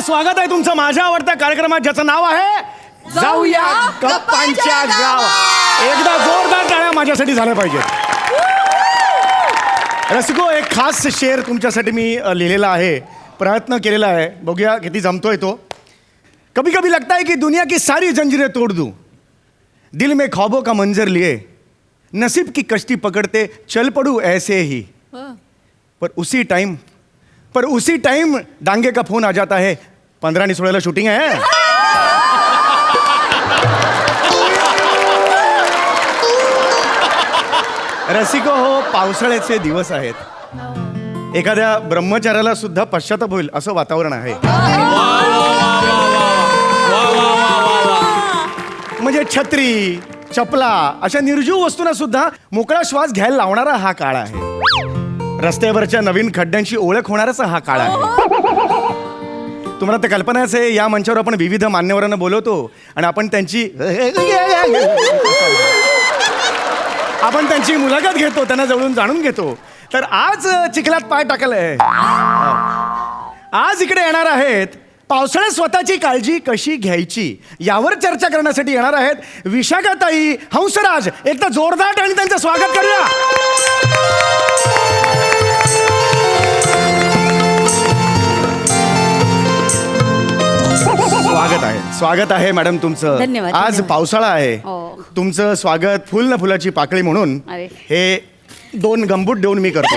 स्वागत आहे तुमचं माझ्या आवडत्या कार्यक्रमात ज्याचं नाव आहे जाऊया गप्पांच्या गावात. एकदा जोरदार टाळ्या माझ्यासाठी झाल्या पाहिजेत. रसिको, एक खास शेर तुमच्यासाठी मी लिहिलेला आहे, प्रयत्न केलेला आहे, बघूया किती जमतोय तो. कभी कभी लगता है कि दुनिया की सारी जंजीरें तोड़ दूं, दिल में ख्वाबों का मंजर लिए नसीब की कश्ती पकड़ते चल पड़ूं ऐसे ही. पर उसी टाइम डांगे का फोन आ जाता है, 15 आणि 16 शूटिंग आहे. रसिको हो, पावसाळ्याचे दिवस आहेत. एखाद्या ब्रह्मचार्याला सुद्धा पश्चाताप होईल असं वातावरण आहे. म्हणजे छत्री, चपला अशा निर्जीव वस्तूंना सुद्धा मोकळा श्वास घ्यायला लावणारा हा काळ आहे. रस्त्यावरच्या नवीन खड्ड्यांची ओळख होणाराच हा काळ आहे. तुम्हाला तर कल्पनाच आहे, या मंचावर आपण विविध मान्यवरांना बोलवतो आणि आपण त्यांची मुलाखत घेतो, त्यांना जवळून जाणून घेतो. तर आज चिखलात पाय टाकलाय. आज इकडे येणार आहेत पावसाळ्यात स्वतःची काळजी कशी घ्यायची यावर चर्चा करण्यासाठी येणार आहेत विशाखाताई, हंसराज. एकदा जोरदार आणि त्यांचं स्वागत करूया. स्वागत आहे मॅडम तुमचं. धन्यवाद. आज पावसाळा आहे. तुमचं स्वागत फुल ना फुलाची पाकळी म्हणून हे 2 गंबूट देऊन मी करतो.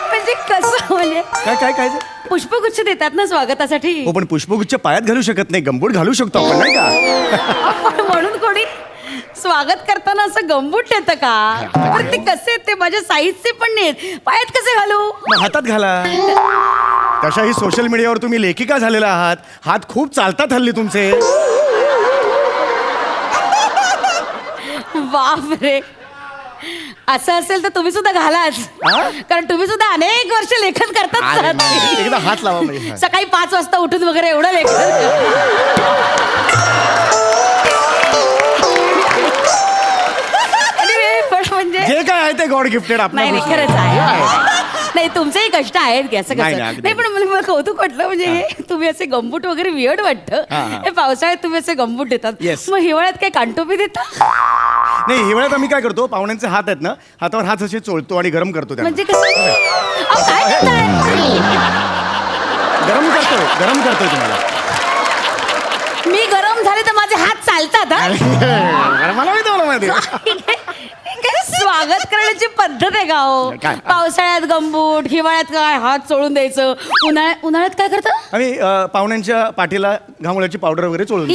म्हणजे कसं, म्हणजे काय काय पुष्पगुच्छ देतात ना स्वागतासाठी. हो, पण पुष्पगुच्छ पायात घालू शकत नाही, गंबूट घालू शकतो आपण, नाही का? म्हणून कोणी स्वागत करताना असं गंबूट देतं का? पण ते कसे, ते माझ्या साईजचे पण नाहीत, पायात कसे घालू? मग हातात घाला. तशाही सोशल मीडियावर तुम्ही लेखिका झालेला आहात, हात खूप चालतात हल्ली तुमचे. बापरे, असं असेल तर तुम्ही सुद्धा घालाच, कारण तुम्ही सुद्धा अनेक वर्ष लेखन करतात. एकदा हात लावा म्हणजे. सकाळी 5 वाजता उठून वगैरे एवढं लेखन. म्हणजे जे काय आहे ते गॉड गिफ्टेड. नाही, खरंच आहे. नाही, तुमचेही कष्ट आहेत की असं कसं नाही, पण मला कौतुक वाटलं. म्हणजे हे तुम्ही असे गंबूट वगैरे वियर्ड वाटतं. हे पावसाळ्यात तुम्ही असे गंबूट देतात, मग हिवाळ्यात काय कानटोपी देता? नाही, हिवाळ्यात आम्ही काय करतो, पाहुण्यांचे हात आहेत ना, हातावर हात असे चोळतो आणि गरम करतो. म्हणजे कसं? गरम करतोय तुम्हाला. मी गरम झाले तर माझे हात चालतात. मला माहिती. स्वागत करण्याची पद्धत आहे का हो? पावसाळ्यात गंबूट, हिवाळ्यात काय हात चोळून द्यायचं, उन्हाळ्यात काय करता? आम्ही पाहुण्यांच्या पाठीला घामोळ्याची पावडर वगैरे चोळून.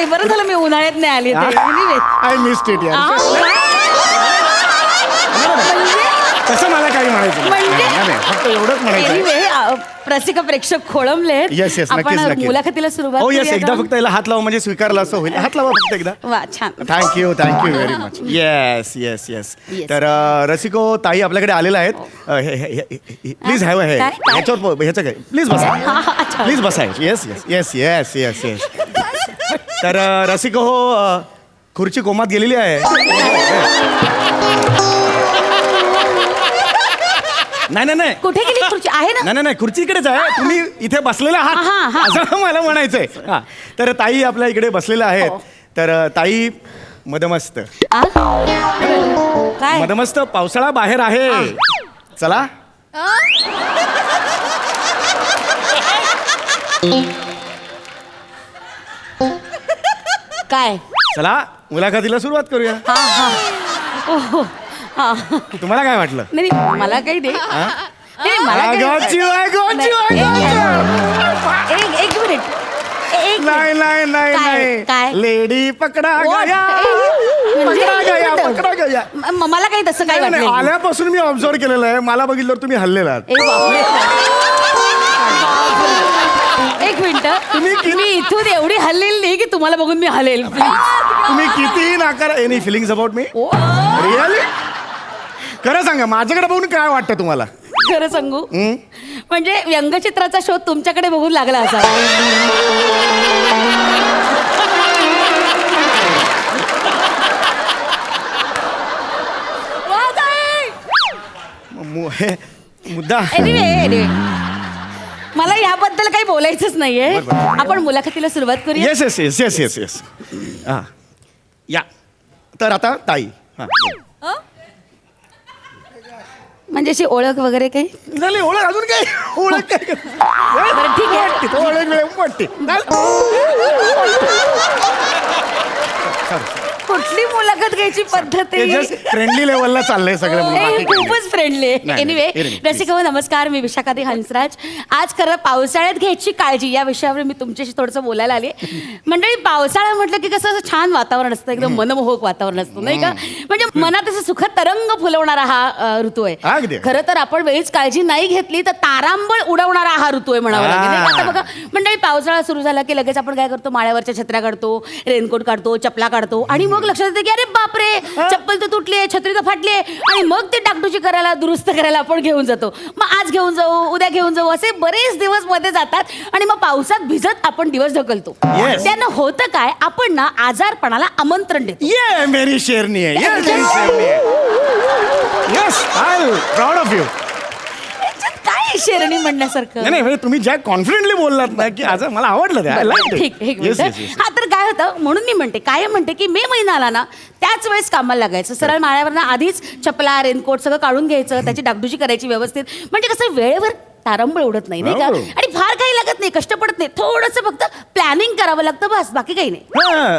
बरं झालं मी उन्हाळ्यात नाही आली. आय मिस्ड इट यार. तसं मला काही म्हणायचं नाही, फक्त एवढंच म्हणायचं. रसिक प्रेक्षक खोळंबले. येस, आपण मुलाखतीला सुरुवात. हो येस, एकदा फक्त याला हात लावा म्हणजे स्वीकारला असं होईल. हात लावा फक्त एकदा. वा, छान. Thank you very much. येस. तर रसिको ताई आपल्याकडे आलेला आहेत. प्लीज हॅव हे ह्याच्यावर ह्याचं काय, प्लीज बसा. येस. तर रसिको हो, खुर्ची कोमात गेलेली आहे. नाही, कुठे गेली खुर्ची? आहे ना? नाही, खुर्ची इकडेच आहे. तुम्ही इथे बसलेला आहात असं मला म्हणायचंय. तर ताई आपल्या इकडे बसलेल्या आहेत. तर ताई मदमस्त मदमस्त पावसाळा बाहेर आहे. चला. काय? चला मुलाखतीला सुरुवात करूया. तुम्हाला काय वाटलं? नाही, मला काही दे. एक मिनिट. नाही, लेडी पकडा गया. मला काही तसं काही वाटलं. आल्यापासून मी ऑब्झर्व केलेलं आहे, मला बघितलं तुम्ही हल्लेला आहात. एक मिनिट, मी इथून एवढी हल्लेली नाही की तुम्हाला बघून मी हलेल. तुम्ही किती नाकार. Any feelings about me? Really? खरं सांगा, माझ्याकडे बघून काय वाटतं तुम्हाला? खरं सांगू, म्हणजे व्यंगचित्राचा शोध तुमच्याकडे बघून लागला असा. हे मुद्दा Anyway, मला याबद्दल काही बोलायचंच नाहीये. आपण मुलाखतीला सुरुवात करूया. Yes yes yes yes yes yes हां या तर आता ताई हां म्हणजे अशी ओळख वगैरे काही? झाली ओळख अजून काय ओळख काय बरं ठीक आहे. ओळख वेळ वाटते कुठली मुलाखत घ्यायची पद्धत आहे? फ्रेंडली लेवलला चाललंय सगळं खूपच फ्रेंडली आहे. नाही, एनिवे नाही, रसिक हो नमस्कार, मी विशाखाती हंसराज. आज खरं पावसाळ्यात घ्यायची काळजी या विषयावर मी तुमच्याशी थोडंसं बोलायला आली. मंडळी, पावसाळा म्हटलं की कसं असं छान वातावरण असतं, एकदम मनमोहक वातावरण असतं नाही का? म्हणजे मनात असं सुखद तरंग फुलवणारा हा ऋतू आहे. खरं तर आपण वेळीच काळजी नाही घेतली तर तारांबळ उडवणारा हा ऋतू आहे म्हणावं लागेल नाही का? आता बघा मंडळी, पावसाळा सुरू झाला की लगेच आपण काय करतो, माळ्यावरच्या छत्र्या काढतो, रेनकोट काढतो, चपला काढतो आणि मग लक्षात येतं की अरे बापरे, चप्पल तर तुटली आहे, छत्री तर फाटली आहे आणि मग ते डागडुजी करायला, दुरुस्त करायला आपण घेऊन जातो. मग आज घेऊन जाऊ, उद्या घेऊन जाऊ, असे बरेच दिवस मध्ये जातात आणि मग पावसात भिजत आपण दिवस ढकलतो. त्यानं होतं काय, आपण ना आजारपणाला आमंत्रण देतो. ये मेरी शेरनी आहे, ये मेरी शेरनी आहे. Yes, I am proud of you. काय शेरणी म्हणण्यासारखं? नाही म्हणजे तुम्ही ज्या कॉन्फिडेंटली बोललात ना की आज मला आवडलं ते. ठीक. हा तर काय होतं, म्हणून मी म्हणते, काय म्हणते की मे महिना आला ना त्याच वेळेस कामाला लागायचं. सरळ माळ्यावर आधीच चपला, रेनकोट सगळं काढून घ्यायचं, त्याची डागडुजी करायची व्यवस्थित. म्हणजे कसं वेळेवर तारंबळ उडत नाही का? आणि फार काही लागत नाही, कष्ट पडत नाही, थोडंसं फक्त प्लॅनिंग करावं लागतं, बस, बाकी काही नाही.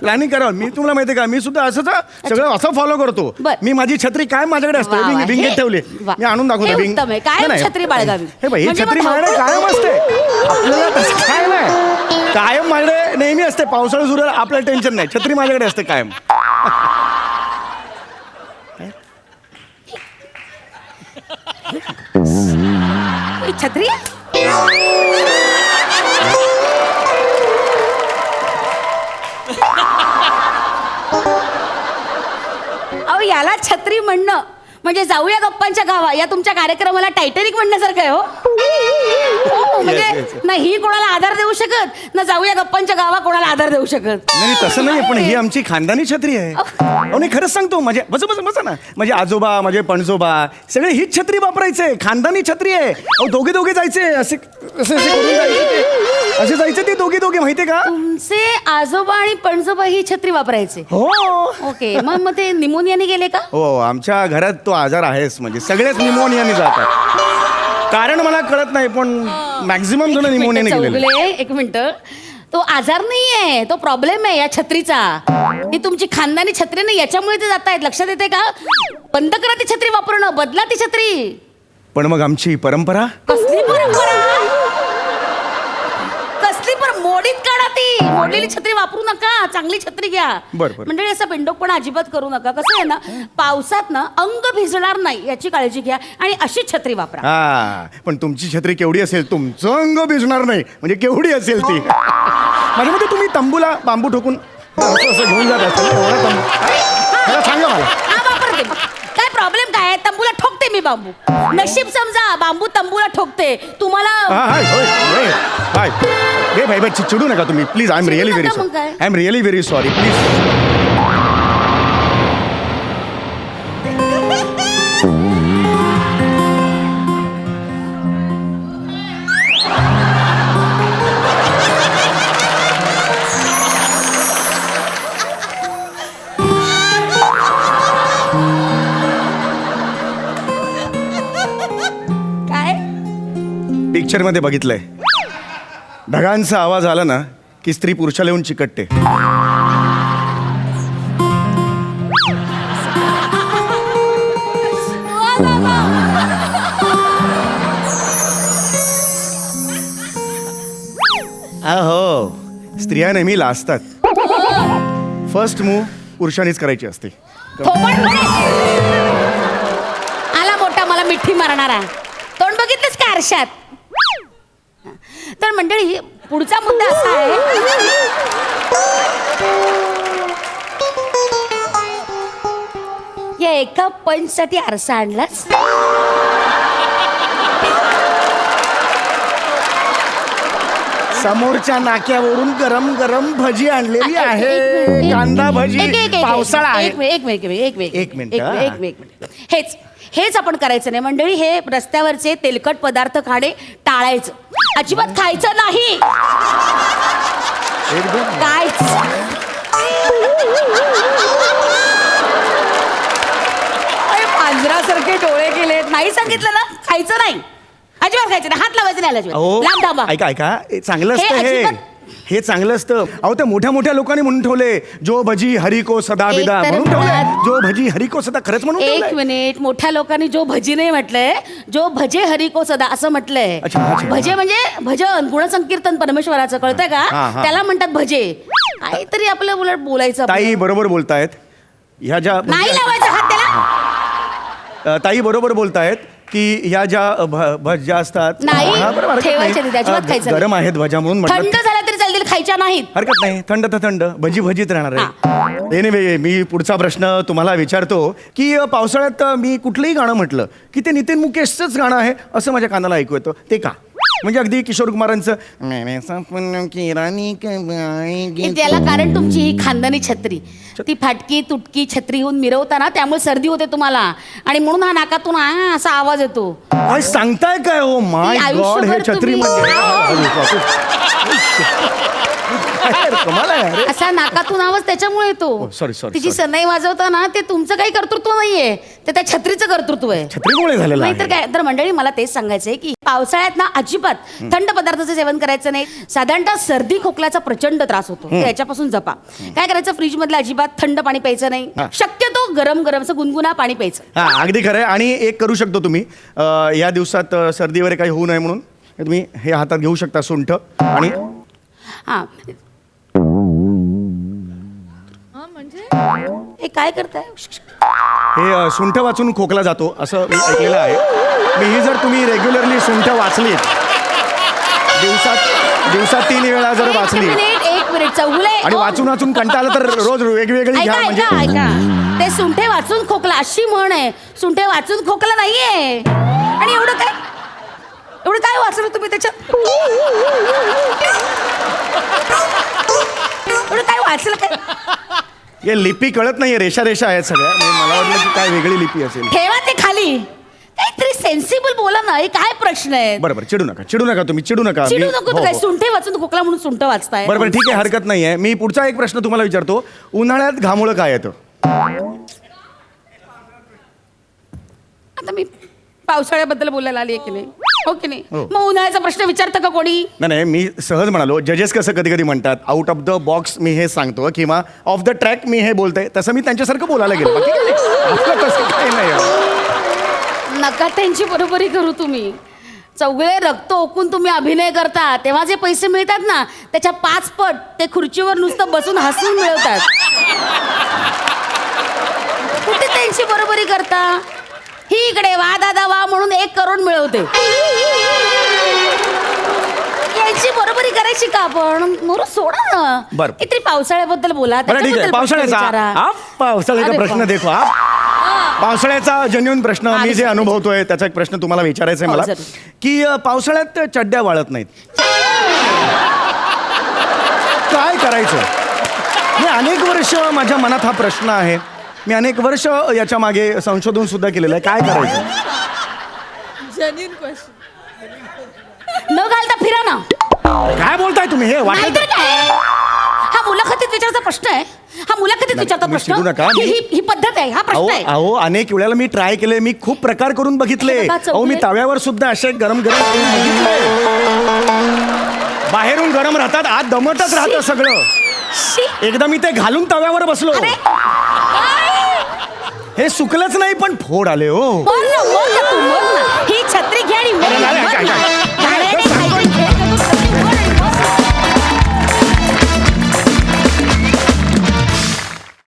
प्लॅनिंग करावं. मी तुम्हाला माहिती का, मी सुद्धा असंच सगळं असं फॉलो करतो. मी माझी छत्री काय माझ्याकडे असते, विंगेत ठेवली, मी आणून दाखवतो. काय छत्री बाळगावी, हे बाई, ही छत्री माझ्याकडे कायम असते. आपल्याला तसं काय नाही, कायम माझ्याकडे नेहमी असते. पावसाळा सुरू आपल्याला टेन्शन नाही, छत्री माझ्याकडे असते कायम. छत्री अहो, याला छत्री म्हणणं म्हणजे जाऊया गप्पांच्या गावा या तुमच्या कार्यक्रमाला टायटॅनिक म्हणण्यासारखं आहे. हो म्हणजे ना ही कोणाला आधार देऊ शकत, ना जाऊया गप्पांच्या गावा कोणाला आधार देऊ शकत. नाही तसं नाही, पण ही आमची खानदानी छत्री आहे. अहो नाही, खरंच सांगतो, माझे बस ना, माझे आजोबा, माझे पणजोबा सगळे हीच छत्री वापरायचे. खानदानी छत्री आहे. अहो दोघे जायचे, असे जायचे ते दोघे माहितीये का? तुमचे आजोबा आणि पणजोबा ही छत्री वापरायचे? हो. ओके, मग ते निमोनियाने गेले का? हो, आमच्या घरात तो आजार आहेच, म्हणजे सगळेच निमोनियाने जातात. कारण मला कळत नाही, पण मॅक्झिमम जण निमोनियाने गेलेले. एक मिनिट, तो आजार नाहीये, तो प्रॉब्लेम आहे या छत्रीचा. ही तुमची खानदानी छत्री नाही, याच्यामुळे ते जात आहेत. लक्षात येते का? बंद करा ती छत्री वापरणं, बदला ती छत्री. पण मग आमची परंपरा? कसली परंपरा? मोडीत काढा ती. मोडलेली छत्री वापरू नका, चांगली छत्री घ्या. म्हणजे असं बिंडोकपणा अजिबात करू नका. कसं आहे ना, पावसात ना अंग भिजणार नाही याची काळजी घ्या आणि अशी छत्री वापरा. पण तुमची छत्री केवढी असेल, तुमचं अंग भिजणार नाही म्हणजे केवढी असेल ती? माझ्या मते तुम्ही तंबूला बांबू ठोकून असं घेऊन जात असेल. सांगा मला, काय प्रॉब्लेम काय आहे? तंबूला ठोकते मी बांबू. नशीब समजा, बांबू तंबूला ठोकते. तुम्हाला भाई चिडू नका तुम्ही please. I am really very sorry please. Picture मध्ये बघितलंय, ढगांचा आवाज आला ना की स्त्री पुरुषाला येऊन चिकटते. हो, स्त्रिया नेहमी लाजतात. फर्स्ट मूव पुरुषांनीच करायची असते. आला मोठा मला मिठी मारणारा. तोंड बघितलंस का आरशात? तर मंडळी, पुढचा मुद्दा असा आहे, या एका पंचसाठी आरसा आणलास? समोरच्या नाक्यावरून गरम गरम भजी आणलेली आहे, कांदा भजी. पावसाळा आहे. एक मिनिट. हेच हेच आपण करायचं नाही मंडळी. हे रस्त्यावरचे तेलकट पदार्थ खाणे टाळायचं, अजिबात खायचं नाही. काय पांजरासारखे डोळे केलेत. नाही सांगितलं ना, खायचं नाही, अजिबात खायचं नाही. हात लावायचं नाही अजिबात. लांब थांबा. ऐका ऐका, हे चांगलं असतं. हे चांगलं असतं. अहो ते मोठ्या मोठ्या लोकांनी म्हणून ठेवले, जो भजी हरी को सदा विदा म्हणून ठेवले. जो भजी हरी को सदा, खरंच म्हणून एक मिनिट, मोठ्या लोकांनी जो भजी नाही म्हटलंय, जो भजे हरी को सदा असं म्हटलंय. भजे म्हणजे भजन, गुणसंकीर्तन परमेश्वराचं, कळतंय का? त्याला म्हणतात भजे. काहीतरी आपलं उलट बोलायचं. ताई बरोबर बोलतायत. ह्या ज्या नाही लावायचा हात त्याला. ताई बरोबर बोलतायत की ह्या ज्या भज्या असतात गरम आहेत भज्या म्हणून थंड झाल्या तरी चालतील, खायच्या नाहीत. हरकत नाही, थंड तर थंड, भजी भजीत राहणार आहे. एनिवे, मी पुढचा प्रश्न तुम्हाला विचारतो की पावसाळ्यात मी कुठलंही गाणं म्हटलं की ते नितीन मुकेशचंच गाणं आहे असं माझ्या कानाला ऐकू येतं, ते का? म्हणजे अगदी किशोर कुमारांचं त्याला कारण तुमची ही खानदानी छत्री, ती फाटकी तुटकी छत्री होऊन मिरवताना त्यामुळे सर्दी होते तुम्हाला, आणि म्हणून हा नाकातून असा आवाज येतो. काय सांगताय काय? हो माय गॉड, हे छत्री असा नाकातून आवाज त्याच्यामुळे येतो. तिची सनई वाजवताना ते तुमचं काही कर्तृत्व नाहीये, ते त्या छत्रीचं कर्तृत्व आहे. छत्रीमुळे झालेलं आहे. तर काय तर मंडळी, मला तेच सांगायचंय की पावसाळ्यात ना अजिबात थंड पदार्थाचं सेवन करायचं नाही. साधारणतः सर्दी खोकल्याचा प्रचंड त्रास होतो, याच्यापासून जपा. काय करायचं, फ्रीज मधलं अजिबात थंड पाणी प्यायचं नाही, शक्यतो गरम गरम असं गुणगुणा पाणी प्यायचं. हा, अगदी खरं आहे. आणि एक करू शकतो तुम्ही, या दिवसात सर्दी वगैरे काही होऊ नये म्हणून तुम्ही हे हातात घेऊ शकता, सुंठ. आणि हा, हे काय करताय? हे सुंठ वाचून खोकला जातो असं मी ऐकलेलं आहे. ही जर तुम्ही रेग्युलरली सुंठ वाचली, दिवसात 3 वेळा जर वाचली, एक मिनिट चौगुले, आणि वाचून वाचून कंटाळलं तर रोज वेगवेगळी घ्या. म्हणजे ऐका, ते सुंठे वाचून खोकला अशी म्हण आहे, सुंठे वाचून खोकला नाहीये. आणि एवढं काय वाचलं तुम्ही त्याच्यात? एवढं काय वाचलं काय? हे लिपी कळत नाहीये, रेषा आहेत सगळ्या. मला वाटलं की काय वेगळी लिपी असेल. ठेवा ते खाली, काहीतरी सेन्सिबल बोला ना. काय प्रश्न आहे? बरोबर, चिडू नका तुम्ही, चिडू नका. काय सुंठे वाचून खोकला म्हणून सुंठ वाचताय? बरोबर, ठीक आहे, हरकत नाहीये. मी पुढचा एक प्रश्न तुम्हाला विचारतो. उन्हाळ्यात घामोळं काय येतं? आता मी पावसाळ्याबद्दल बोलायला आली की नाही, हो की नाही? मग उन्हाळ्याचा प्रश्न विचारतं का कोणी? नाही, मी सहज म्हणालो. जजेस कसं कधी कधी म्हणतात, आउट ऑफ द बॉक्स मी हे सांगतो किंवा ऑफ द ट्रॅक मी हे बोलतोय, तसं मी त्यांच्यासारखं बोलायला गेलो. तसं काही नाही. नका त्यांची बरोबरी करू तुम्ही. चौगळे रक्त ओकून तुम्ही अभिनय करता, तेव्हा जे पैसे मिळतात ना, त्याच्या 5 पट ते खुर्चीवर नुसतं बसून हसून मिळवतात. कुठे त्यांची बरोबरी करता? ही इकडे वा दादा वा म्हणून 1 करोड मिळवते. यांची बरोबरी करायची का आपण? मोर सोडा ना. बरं, किती पावसाळ्याबद्दल बोला. ठीक आहे, पावसाळ्याचा प्रश्न देखो. पावसाळ्याचा जेन्युइन प्रश्न, मी जे अनुभवतोय त्याचा एक प्रश्न तुम्हाला विचारायचा आहे मला, की पावसाळ्यात चड्ड्या वाळत नाहीत, काय करायचं? मी अनेक वर्ष, माझ्या मनात हा प्रश्न आहे. मी अनेक वर्ष याच्या मागे संशोधन सुद्धा केलेलं आहे. काय करायचं? न घालता फिरा ना. काय बोलताय तुम्ही? हे वाटत काय? हा मुलाखतीत विचारचा प्रश्न आहे. हा मुलाखतीत विचारता प्रश्न. ही पद्धत आहे, हा प्रश्न आहे. अहो, अनेक वेळेला मी ट्राय केले, मी खूप प्रकार करून बघितले. अहो, मी तव्यावर सुद्धा असे गरम बघितले. बाहेरून गरम राहतात, आत दमटच राहतं सगळं. एकदा मी ते घालून तव्यावर बसलो, हे सुकलंच नाही पण फोड आले. हो, ही छत्री घ्या आणि